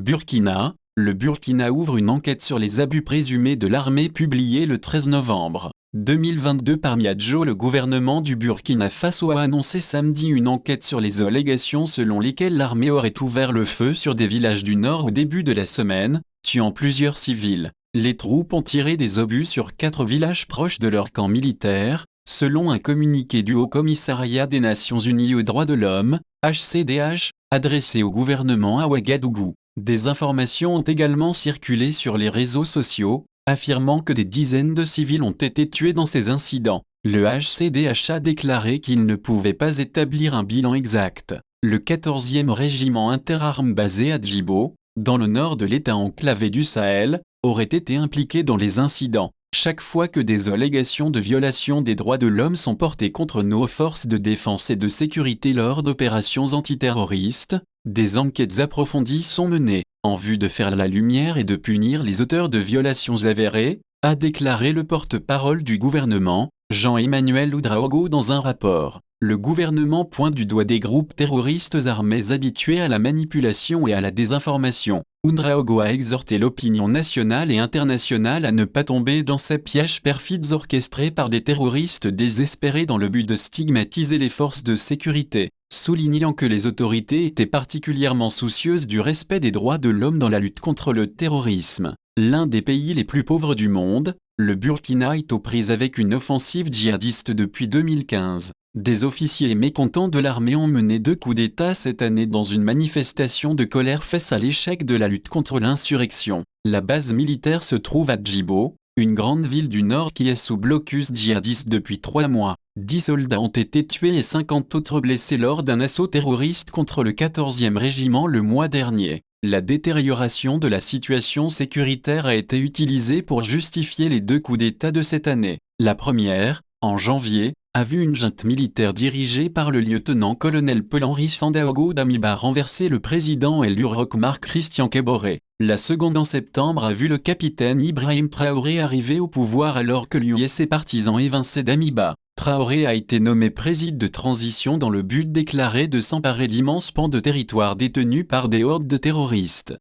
Le Burkina ouvre une enquête sur les abus présumés de l'armée publiée le 13 novembre 2022 par Miadjo. Le gouvernement du Burkina Faso a annoncé samedi une enquête sur les allégations selon lesquelles l'armée aurait ouvert le feu sur des villages du nord au début de la semaine, tuant plusieurs civils. Les troupes ont tiré des obus sur 4 villages proches de leur camp militaire, selon un communiqué du Haut Commissariat des Nations Unies aux droits de l'homme, HCDH, adressé au gouvernement à Ouagadougou. Des informations ont également circulé sur les réseaux sociaux, affirmant que des dizaines de civils ont été tués dans ces incidents. Le HCDH a déclaré qu'il ne pouvait pas établir un bilan exact. Le 14e régiment interarmes basé à Djibo, dans le nord de l'État enclavé du Sahel, aurait été impliqué dans les incidents. Chaque fois que des allégations de violation des droits de l'homme sont portées contre nos forces de défense et de sécurité lors d'opérations antiterroristes, des enquêtes approfondies sont menées, en vue de faire la lumière et de punir les auteurs de violations avérées, a déclaré le porte-parole du gouvernement, Jean-Emmanuel Ouedraogo dans un rapport. Le gouvernement pointe du doigt des groupes terroristes armés habitués à la manipulation et à la désinformation. Ouedraogo a exhorté l'opinion nationale et internationale à ne pas tomber dans ces pièges perfides orchestrés par des terroristes désespérés dans le but de stigmatiser les forces de sécurité, soulignant que les autorités étaient particulièrement soucieuses du respect des droits de l'homme dans la lutte contre le terrorisme. L'un des pays les plus pauvres du monde, le Burkina est aux prises avec une offensive djihadiste depuis 2015. Des officiers mécontents de l'armée ont mené 2 coups d'État cette année dans une manifestation de colère face à l'échec de la lutte contre l'insurrection. La base militaire se trouve à Djibo, une grande ville du nord qui est sous blocus djihadiste depuis 3 mois. 10 soldats ont été tués et 50 autres blessés lors d'un assaut terroriste contre le 14e régiment le mois dernier. La détérioration de la situation sécuritaire a été utilisée pour justifier les 2 coups d'État de cette année. La première, en janvier, a vu une junte militaire dirigée par le lieutenant-colonel Paul-Henri Sandaogo Damiba renverser le président élu Roch-Marc Christian Kaboré. La seconde en septembre a vu le capitaine Ibrahim Traoré arriver au pouvoir alors que lui et ses partisans évinçaient Damiba. Traoré a été nommé président de transition dans le but déclaré de s'emparer d'immenses pans de territoire détenus par des hordes de terroristes.